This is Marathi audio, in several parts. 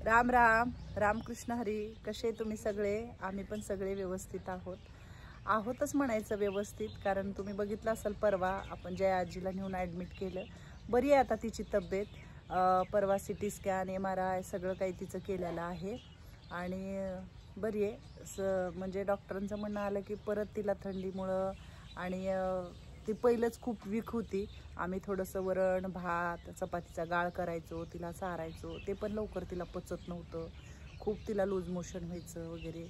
राम राम रामकृष्ण हरी. कसे तुम्ही सगळे? आम्ही पण सगळे व्यवस्थित आहोतच म्हणायचं व्यवस्थित, कारण तुम्ही बघितलं असेल परवा आपण जया आजीला नेऊन ॲडमिट केलं. बरी आहे आता तिची तब्येत. परवा CT स्कॅन MRI सगळं काही तिचं केलेलं आहे आणि बरी आहे. म्हणजे डॉक्टरांचं म्हणणं आलं की परत तिला थंडीमुळं आणि ती पहिलंच खूप वीक होती. आम्ही थोडंसं वरण भात चपातीचा गाळ करायचो, तिला चारायचो, ते पण लवकर तिला पचत नव्हतं. खूप तिला लूज मोशन व्हायचं वगैरे.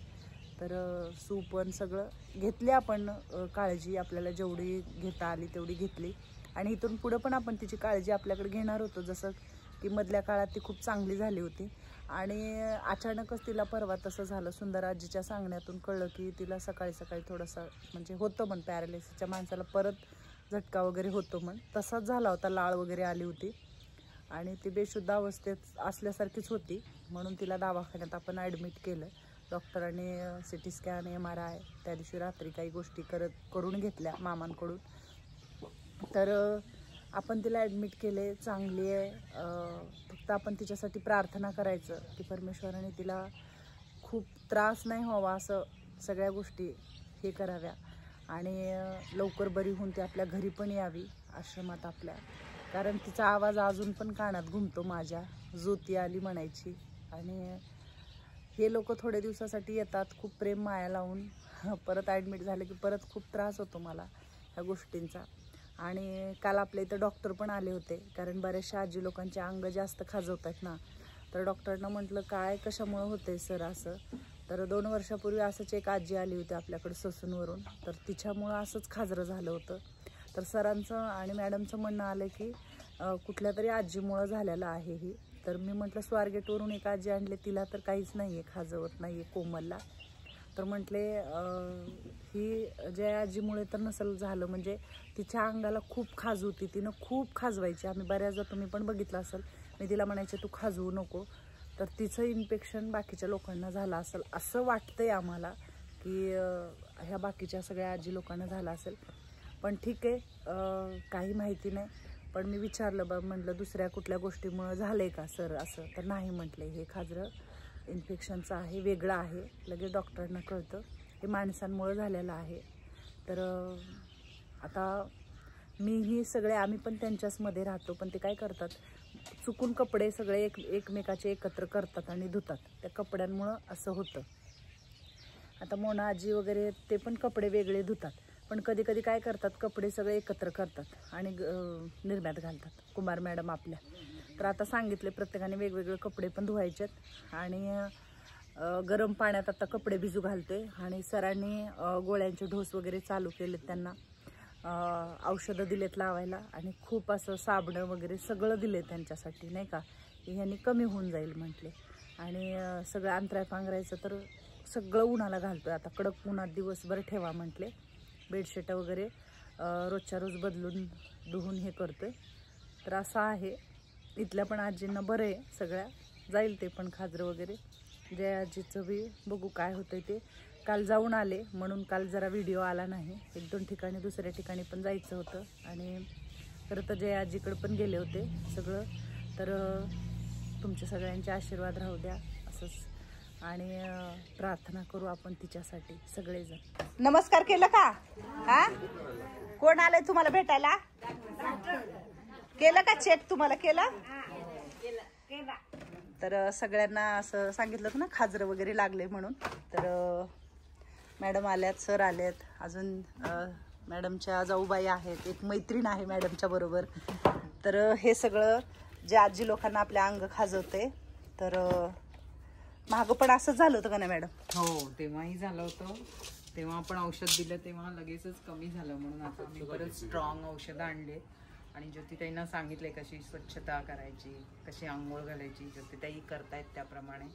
तर सूप पण सगळं घेतले आपण, काळजी आपल्याला जेवढी घेता आली तेवढी घेतली आणि इथून पुढं पण आपण तिची काळजी आपल्याकडे घेणार होतो. जसं की मधल्या काळात ती खूप चांगली झाली होती आणि अचानकच तिला परवा तसं झालं. सुंदर आजीच्या सांगण्यातून कळलं की तिला सकाळी सकाळी थोडंसं म्हणजे होतं म्हण, पॅरालिसिसच्या माणसाला परत झटका वगैरे होतो म्हण, तसाच झाला होता. लाळ वगैरे आली होती आणि ती बेशुद्ध अवस्थेत असल्यासारखीच होती. म्हणून तिला दवाखान्यात आपण ॲडमिट केलं. डॉक्टरांनी CT स्कॅन MRI त्या दिवशी रात्री काही गोष्टी करून घेतल्या मामांकडून. तर आपण तिला ॲडमिट केले. चांगली आहे. फक्त आपण तिच्यासाठी प्रार्थना करायचं की परमेश्वराने तिला खूप त्रास नाही व्हावा, असं सगळ्या गोष्टी हे कराव्या आणि लवकर बरी होऊन ती आपल्या घरी पण यावी आश्रमात आपल्या. कारण तिचा आवाज अजून पण कानात घुमतो माझ्या. ज्योती आली म्हणायची. आणि हे लोक थोड्या दिवसासाठी येतात, खूप प्रेम माया लावून. परत ॲडमिट झालं की परत खूप त्रास होतो मला ह्या गोष्टींचा. आणि काल आपल्या इथं डॉक्टर पण आले होते, कारण बऱ्याचशा आजी लोकांचे अंग जास्त खाजवत आहेत ना. तर डॉक्टरनं म्हटलं काय कशामुळं होतंय सर असं. तर 2 वर्षापूर्वी असंच एक आजी आली होती आपल्याकडे ससूनवरून, तर तिच्यामुळं असंच खाजरं झालं होतं. तर सरांचं आणि मॅडमचं म्हणणं आलं की कुठल्या तरी आजीमुळं झालेलं आहे ही. तर मी म्हटलं स्वारगेटवरून एक आजी आणले, तिला तर काहीच नाही आहे, खाजवत नाही आहे कोमलला. तर म्हटले ही ज्या आजीमुळे तर नसेल झालं, म्हणजे तिच्या अंगाला खूप खाज होती, तिनं खूप खाजवायची. आम्ही बऱ्याचदा तुम्ही पण बघितलं असेल, मी तिला म्हणायचे तू खाजवू नको. तर तिचं इन्फेक्शन बाकीच्या लोकांना झालं असेल असं वाटतंय आम्हाला, की ह्या बाकीच्या सगळ्या आजी लोकांना झालं असेल. पण ठीक आहे, काही माहिती नाही. पण मी विचारलं म्हटलं दुसऱ्या कुठल्या गोष्टीमुळं झालं आहे का सर असं. तर नाही म्हटले, हे खाजरं इन्फेक्शनचं आहे, वेगळं आहे. लगेच डॉक्टरांना कळतं हे माणसांमुळं झालेलं आहे. तर आता मीही सगळे आम्ही पण त्यांच्याचमध्ये राहतो, पण ते काय करतात चुकून कपडे सगळे एकमेकाचे एकत्र करतात आणि धुतात. त्या कपड्यांमुळं असं होतं. आता मोना आजी वगैरे ते पण कपडे वेगळे धुतात, पण कधी कधी काय करतात कपडे सगळे एकत्र करतात आणि निर्म्यात घालतात. कुमार मॅडम आपल्या तर आता सांगितले प्रत्येकाने वेगवेगळे कपडे पण धुवायचेत आणि गरम पाण्यात आता कपडे भिजू घालते. आणि सरांनी गोळ्यांचे डोस वगैरे चालू केलेत, त्यांना औषधं दिलेत लावायला आणि खूप असं साबणं वगैरे सगळं दिले त्यांच्यासाठी, नाही का, ह्यांनी कमी होऊन जाईल म्हटले. आणि सगळं अंतराय पांघरायचं तर सगळं उन्हाला घालतोय आता, कडक उन्हात दिवसभर ठेवा म्हटले. बेडशीट वगैरे रोजच्या रोज बदलून धुवून हे करतोय. तर असं आहे. इथल्या पण आजींना बरं आहे, सगळ्या जाईल ते पण खाजरं वगैरे. जया आजीचं बी बघू काय होतंय ते. काल जाऊन आले म्हणून काल जरा व्हिडिओ आला नाही. 1-2 ठिकाणी दुसऱ्या ठिकाणी पण जायचं होतं आणि खरं तर जया आजीकडे पण गेले होते सगळं. तर तुमच्या सगळ्यांचे आशीर्वाद राहू द्या असंच आणि प्रार्थना करू आपण तिच्यासाठी सगळेजण. नमस्कार केलं का? हा, कोण आलंय तुम्हाला भेटायला? केलं का चेक तुम्हाला? केलं. तर सगळ्यांना असं सांगितलं ना खाजरं वगैरे लागले म्हणून. तर मॅडम आल्यात, सर आलेत, अजून मॅडमच्या जाऊबाई आहेत, एक मैत्रीण आहे मॅडमच्या बरोबर. तर हे सगळं जे आजी लोकांना आपल्या अंग खाजवते. तर मागं पण असंच झालं होतं का नाही मॅडम? हो, तेव्हाही झालं होतं. तेव्हा आपण औषध दिलं तेव्हा लगेचच कमी झालं, म्हणून आता आम्ही परत स्ट्रॉंग औषधं आणले. आणि ज्योतिताईंना सांगितले कशी स्वच्छता करायची, कशी आंघोळ घालायची. ज्योतिताई करतायत त्याप्रमाणे.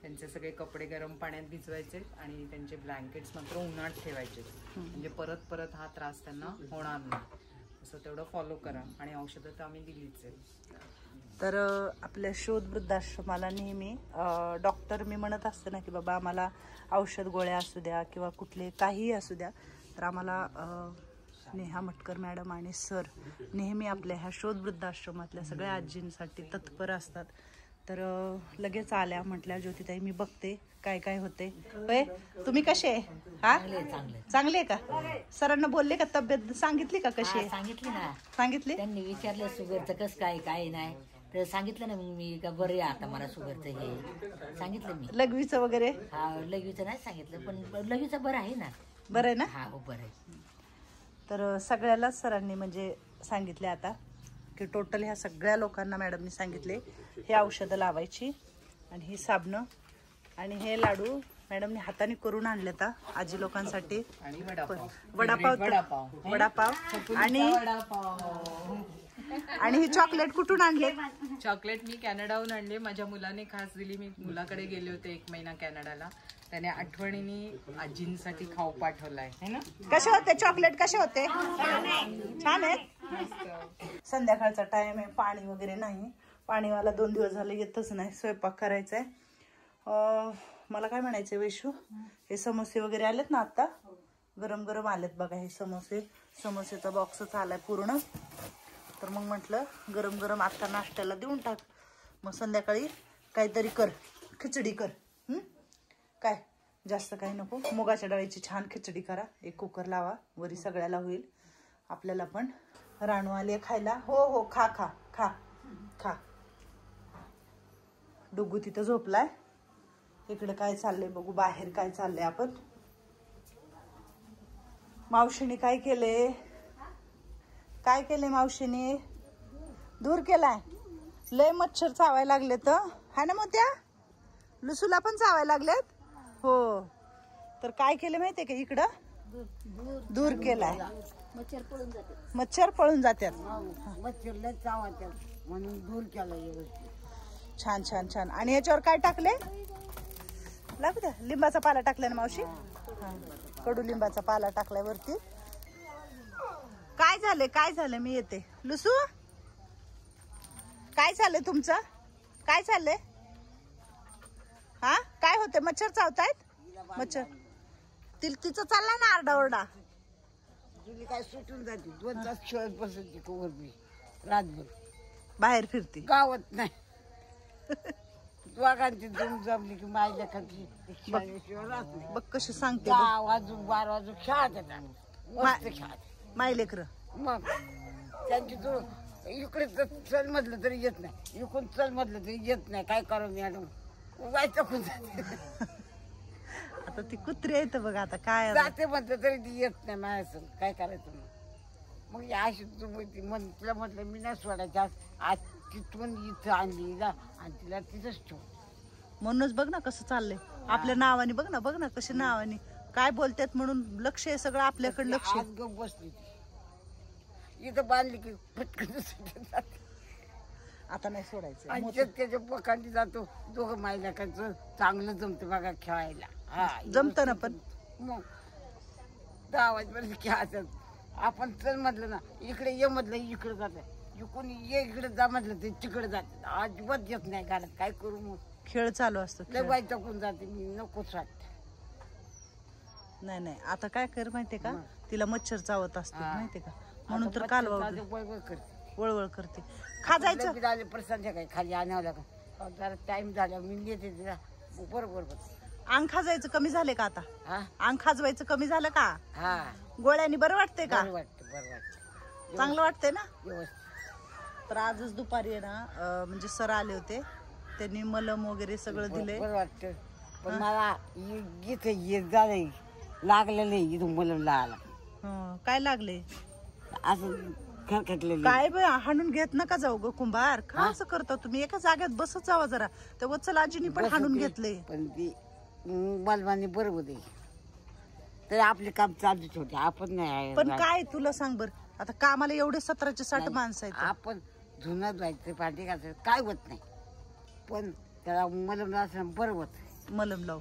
त्यांचे सगळे कपडे गरम पाण्यात भिजवायचे आणि त्यांचे ब्लँकेट्स मात्र उन्हात ठेवायचे, म्हणजे परत परत हा त्रास त्यांना होणार नाही. असं तेवढं फॉलो करा आणि औषधं तर आम्ही दिलीच आहे. तर आपल्या शोध वृद्धाश्रमाला नेहमी डॉक्टर मी म्हणत असते ना की बाबा आम्हाला औषध गोळ्या असू द्या किंवा कुठले काहीही असू द्या, तर आम्हाला नेहा मटकर मॅडम आणि सर नेहमी आपल्या ह्या शोध वृद्धाश्रमातल्या सगळ्या आजींसाठी तत्पर असतात. तर लगेच आल्या, म्हटल्या ज्योतिताई मी बघते काय काय होते. होय, तुम्ही कसे आहे? हा, चांगले का? सरांना बोलले का तब्येत सांगितली का कशी आहे? सांगितली ना, सांगितली. त्यांनी विचारलं शुगरचं कसं काय काय नाही तर सांगितलं ना मग मी का बरं आहे आता मला शुगरचं हे सांगितलं मी. लघवीचं वगैरे? हा लघवीचं नाही सांगितलं पण लघवीचं बरं आहे ना. बरं आहे ना? हा हो बरं आहे. तर सगळ्यालाच सरांनी म्हणजे सांगितले आता की टोटल ह्या सगळ्या लोकांना मॅडमनी सांगितले हे औषधं लावायची आणि ही साबणं आणि हे लाडू मॅडमनी हाताने करून आणले आता आजी लोकांसाठी. आणि वडापाव आणि ही चॉकलेट कुठून आणले? चॉकलेट मी कॅनडाहून आणले, माझ्या मुलाने खास दिली. मी मुलाकडे गेले होते 1 महिना कॅनडाला, त्याने आठवणीने आजींसाठी खाऊ पाठवलाय है ना. कसे होते चॉकलेट? कसे होते? छान आहेत. संध्याकाळचा टाइम आहे, पाणी वगैरे नाही. पाणीवाला 2 दिवस झाले येतच नाही. स्वयंपाक करायचा आहे. मला काय म्हणायचं वैशू, हे समोसे वगैरे आलेत ना आता, गरम गरम आलेत बघा हे समोसेचा बॉक्सच आलाय पूर्ण. तर मग म्हटलं गरम गरम आता नाश्त्याला देऊन टाक, मग संध्याकाळी काहीतरी कर, खिचडी कर. काय जास्त काही नको, मुगाच्या डाळीची छान खिचडी करा. एक कुकर लावा, वरी सगळ्याला होईल. आपल्याला पण. राणू आली खायला. हो हो, खा खा खा खा. डुगू तिथं झोपलाय. इकडे काय चाललंय बघू, बाहेर काय चाललंय आपण. मावशीने काय केले? काय केले मावशीने? दूर केलाय. लय मच्छर चावायला लागले तर हाय ना मोत्या? लुसूला पण चावायला लागलेत. हो, तर काय केले माहितीये का, इकडं दूर केलाय. मच्छर पळून जातात. म्हणून दूर केलं. छान छान छान. आणि याच्यावर काय टाकले? लागू द्या. लिंबाचा पाला टाकलाय ना मावशी? कडू लिंबाचा पाला टाकलाय वरती. काय झालंय? काय झालं? मी येते. लुसू काय झालंय तुमचं? काय चाललंय? हा, काय होते? मच्छर चावतायत? मच्छर तिचं चाललाय ना आरडाओरडा. तुला काय सुटून जाते? 2 तास खेळत बसायची कवर मी रातभर. बाहेर फिरते गावात नाही. वाघांची दम जमली की माझ्या खाली बघ कशी सांगते. 10 वाजून 12 वाजून खेळतात आम्ही. मस्त खेळत माय लेकर. मग त्यांची तो इकडे चल म्हटलं तरी येत नाही, इकडून चल म्हटलं तरी येत नाही. काय करावं मॅडम? वायचकून जाते. आता ती कुत्री येतं बघ. आता काय जाते म्हटलं तरी ती येत नाही माझ्या. काय करायचं मग या अशी तुला म्हटलं मी नाही सोडायची. आज तिथून इथं आणली जा आणि तिला तिथंच ठेव. म्हणूनच बघ ना कसं चाललंय आपल्या नावाने. बघ ना, बघ ना कशी नावाने काय बोलतात म्हणून लक्ष आहे सगळं आपल्याकडे. लक्ष गप बसली इथं बांधली की पटकन जाते. आता नाही सोडायचं. आणि त्याच्या पखांडी जातो. दोघं मायलेकांचं चांगलं जमतं बघा खेळायला. हा जमतं ना. पण मग 10 वाजेपर्यंत खेळायचं. आपण चल म्हटलं ना इकडे ये म्हटलं इकडे जात. इकडून ये इकडे जा म्हटलं ते तिकडे जाते. अजिबात येत नाही गाड्यात. काय करू मग? खेळ चालू असतो. लय वाईटकून जाते मी. नकोच वाटत. नाही नाही, आता काय कर माहितीये का, तिला मच्छर चावत असते माहितीये का, म्हणून तर कालवा वळवळ करते. खाजायचं झाले प्रसाद काय खाली आणावं लागेल. जरा टाइम झाला मी येते तिला. बरोबर अंग खाजायचं कमी झाले का आता? अंग खाजवायचं कमी झालं का? हा, गोळ्यानी बरं वाटतंय का? बरं वाटतं. चांगलं वाटतंय ना? व्यवस्थित. तर आजच दुपारी आहे ना, म्हणजे सर आले होते, त्यांनी मलम वगैरे सगळं दिले. बरं वाटतं. पण मला इथं येत झालंय लागलेलं आहे. इथं मलम लागला. काय लागले? असं खरखटलेलं. काय बाय हाणून घेत नका जाऊ ग कुंभार. का असं करता तुम्ही? एका जागेत बसत जावा जरा. त्या वत्सल आजीनी पण हाणून घेतले. पण ती मलमाने बरोबर आहे. तर आपले काम चालूच होते. आपण नाही. पण काय तुला सांग बर, आता कामाला एवढे 17चे 60 माणसं आहेत. आपण धुणं धुवायचं भांडी घालायचं काय होत नाही. पण त्याला मलम असं बरं होत. मलम लाव.